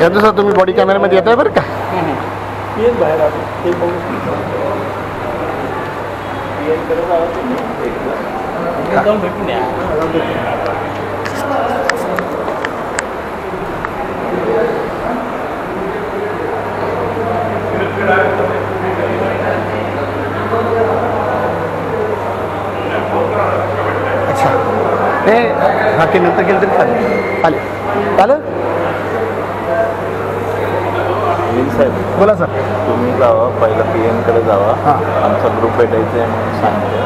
Yadav sir तुम्ही body कॅमेरामध्ये येत आहे बरं का. बाहेर आलो ते जाऊन भेटून या. अच्छा हे बाकी नंतर केलं तरी चालेल. चालेल साहेब बोला सर. तुम्ही जावा पहिला PM कडे जावा. हां आमचा ग्रुप भेटायचा आहे म्हणून सांगितलं.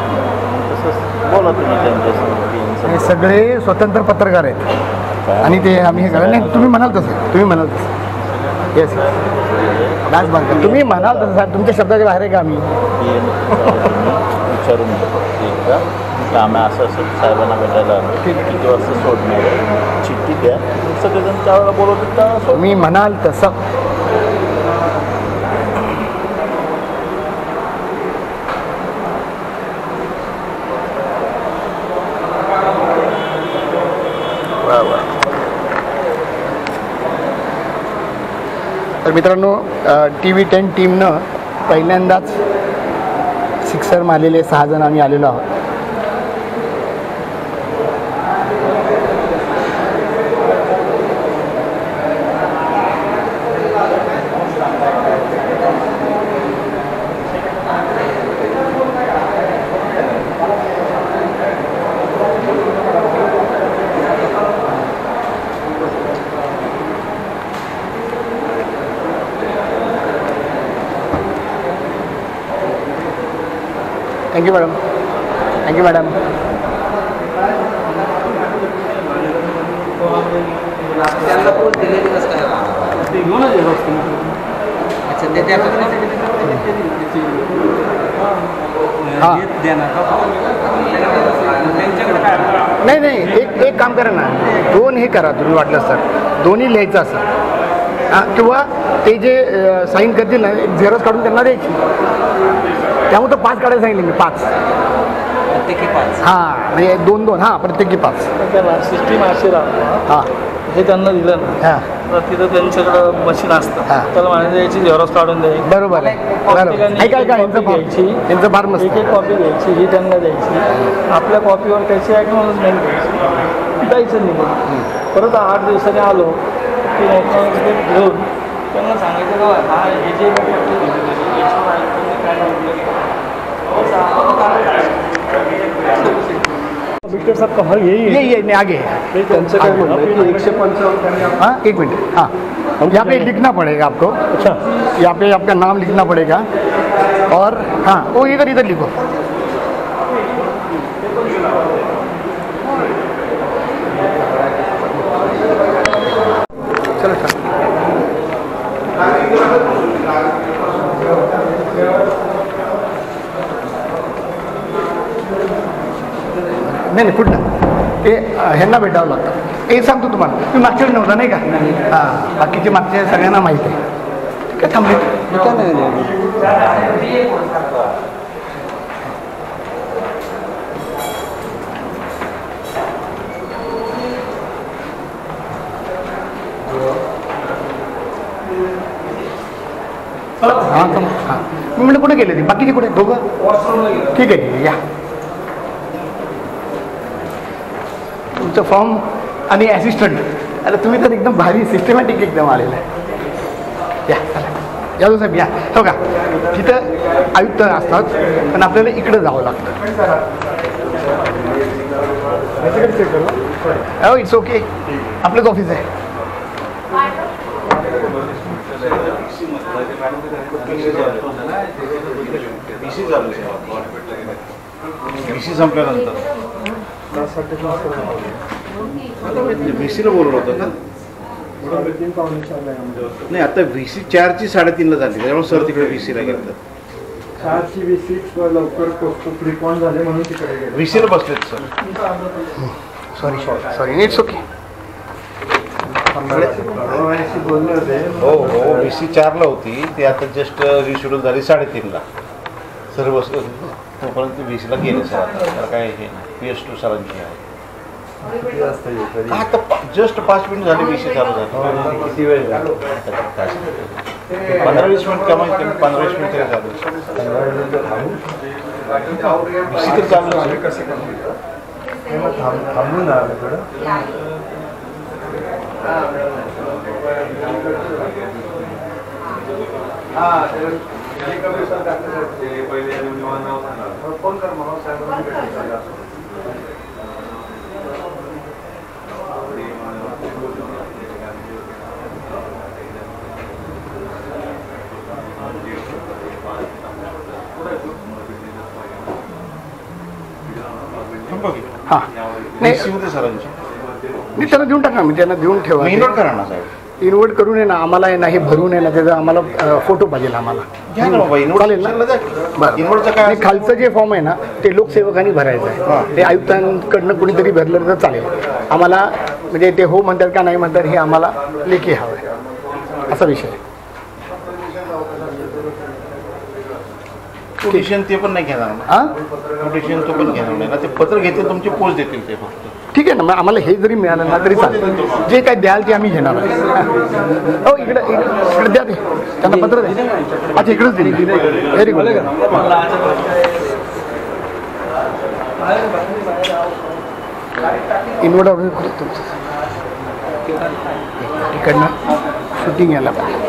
तसंच बोला तुम्ही त्यांच्यासमोर. हे सगळे स्वतंत्र पत्रकार आहेत आणि ते आम्ही हे करा. नाही तुम्ही म्हणाल तसं येस डान्स बंद तुम्ही म्हणाल तसं साहेब तुमच्या शब्दाच्या बाहेर आहे का आम्ही विचारून एकदा आम्ही असं साहेबांना भेटायला आलो किती वाजता सोडणार आहे चिठ्ठी द्या सगळेजण त्यावेळेला बोलवतात त्या तुम्ही म्हणाल तसं. तर मित्रांनो TV10 टीमनं पहिल्यांदाच सिक्सर मारलेले 6 जण आम्ही आलेलो आहोत. Thank you madam. Thank you madam. नाही नाही एक काम करा ना 2 हे करा तुम्ही वाटलं सर दोन्ही लिहायचं असं किंवा ते जे साईन करतील ना एक झेरॉक्स काढून त्यांना द्यायची. त्यामुळे तर 5 काढायला सांगितले मी 5 प्रत्येकी 5. हां म्हणजे 2-2 हां प्रत्येकी 5. सिस्टीम अशी राहतो. हां हे त्यांना दिलं ना हां तर तिथं त्यांच्याकडं मशीन असतं त्याला म्हणायचं याची झेरॉक्स काढून द्यायची. बरोबर आहे बरोबर. ऐका यांचं फार मस्त एक कॉपी घ्यायची ही त्यांना द्यायची. आपल्या कॉपीवर त्याची ॲक्नॉलेजमेंट घ्यायची द्यायचं निघून. परत 8 दिवसांनी आलो की ॲक्नॉलेजमेंट घेऊन त्यांना सांगायचं का हा हे जे विक्टर साहब का हल यही है आगे हाँ 1 मिनट. हाँ यहाँ पे लिखना पड़ेगा आपको. अच्छा यहाँ पे आपका नाम लिखना पड़ेगा और हाँ वो इधर लिखो. चलो सर नाही कुठलं ते ह्यांना भेटावं लागतं. हे सांगतो तुम्हाला तुम्ही मागच्या वेळी नव्हता नाही का. हां बाकीचे मागच्या सगळ्यांना माहिती आहे. काय थांबले हां हां मी म्हणजे कुठे गेले ते बाकीचे कुठे दोघं. ठीक आहे या तुमचं फॉर्म आणि ॲसिस्टंट. अरे तुम्ही तर एकदम भारी सिस्टमॅटिक एकदम आलेलं आहे. या चला यादव साहेब या. हो का तिथं आयुक्त असतात पण आपल्याला इकडं जावं लागतं. हो इट्स ओके आपलंच ऑफिस आहे. संपल्यानंतर VCला बोलवलं होतं का नाही. आता VC 4ची 3:30ला झाली त्यामुळे सर तिकडे VCला गेलं. 4ची VC लवकर प्रिकॉन झाले म्हणून तिकडे VCला बसलेत सर. Sorry it's okay. हो VC 4ला होती ती आता जस्ट रिशेड्यूल झाली 3:30ला. सर बसले तोपर्यंत VCला गेले सर. आता काय हे PS2 सरांची आहे. किती वाजता येऊ कधी आता जस्ट 5 मिनिट झाले विषय चालू झाला. किती वेळ झाला 15-20 मिनिट कमी 15-20 मिनिट तरी झालं. विषय तर चालू आहे. थांबू ना थोडं हां नाही नाही सरांची मी त्यांना देऊन टाका मी त्यांना देऊन ठेवा इन्व्हर्ट करा ना साहेब. इन्व्हर्ट करून आहे ना आम्हाला आहे ना हे भरून आहे ना त्याचा आम्हाला फोटो पाहिजे आम्हाला घ्या ना बाबा चालेल ना बरं इन्व्हर्टचं काय आणि खालचं जे फॉर्म आहे ना ते लोकसेवकांनी भरायचं आहे ते आयुक्तांकडनं कुणीतरी भरलं तर चालेल आम्हाला म्हणजे ते हो म्हणतात का नाही म्हणतात हे आम्हाला लेखी हवं आहे असा विषय आहे. कोटेशन ते पण नाही घेणार ना. हां कोटेशन तो पण घेणार नाही ना. ते पत्र घेतील तुमची पोच देतील ते फक्त. ठीक आहे ना मग आम्हाला हे जरी मिळालं ना तरी चालेल जे काय द्याल ते आम्ही घेणार आहे. हो इकडे इकडे द्या ते त्यांना पत्र द्या. अच्छा इकडेच दिली व्हेरी गुड. इन्व्हर्ट ऑर्डर करू तुमचं इकडनं शूटिंग यायला पाहिजे.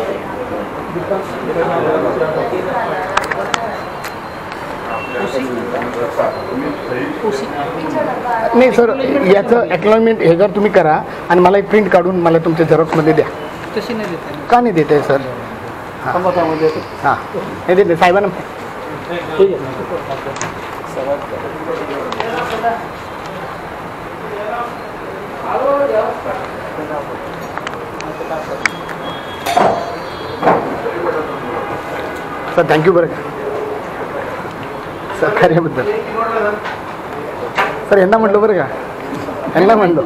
नाही सर याचं ॲक्नॉलेजमेंट हे जर तुम्ही करा आणि मला एक प्रिंट काढून मला तुमच्या झेरॉक्समध्ये द्या. तशी नाही देत का नाही देत आहे सर हां हे देते साहेबांना ठीक आहे. सर थँक्यू बरं का सहकार्याबद्दल. सर यांना म्हणलो बरं का यांना म्हणलो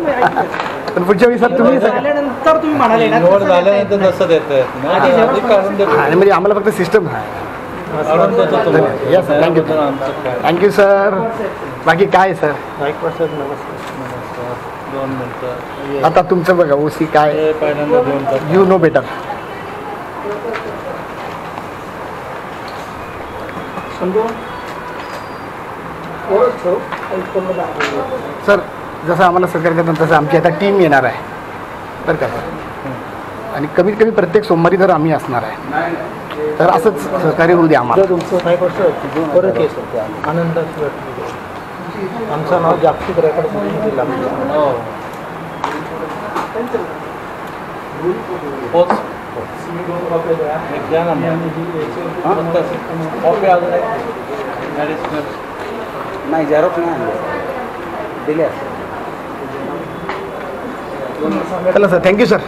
पण पुढच्या वेळी सर तुम्ही झाल्यानंतर तुम्ही म्हणाले ना निवड झाल्यानंतर तसं देतं काढून देतो आणि म्हणजे आम्हाला फक्त सिस्टम काढून देतो तुम्हाला. Yes thank you thank you sir. बाकी काय सर नमस्कार 2 मिनिटं आता तुमचं बघा ओसी काय हे पहिल्यांदा घेऊन टाक. You know better. सर जसं आम्हाला सहकार्य करतात तसं आमची आता टीम येणार आहे बरं का सर आणि कमीत कमी प्रत्येक सोमवारी तर आम्ही असणार आहे तर असंच सहकार्य होऊ द्या आम्हाला. तुमचं 5 वर्ष परत केस होते आनंदाची वाटली. आमचं नाव जागतिक रेकॉर्डमध्ये दिलं पोच द्या ना कॉपी अजून नाही झेरॉक्स नाही आणले दिले चला सर थँक्यू सर.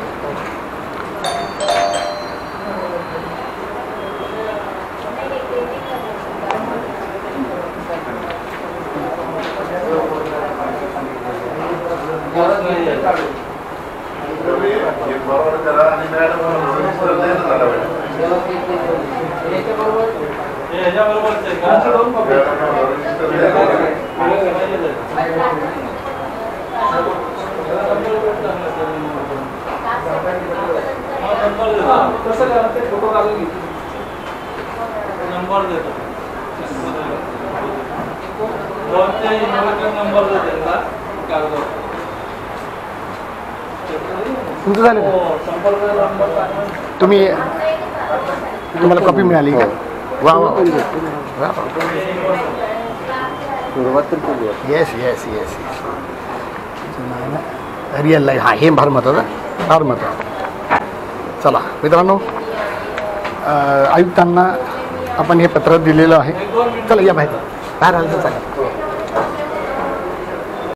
नंबर देतो नंबर देतो तुमचं झालं का? तुम्ही तुम्हाला कॉपी मिळाली का? वा वा सुरुवात तर केली yes yes yes yes real life हा हे फार महत्त्वाचं फार महत्त्वाचं. चला मित्रांनो आयुक्तांना आपण हे पत्र दिलेलं आहे. चला या बाहेर बाहेर आलं तर चालेल.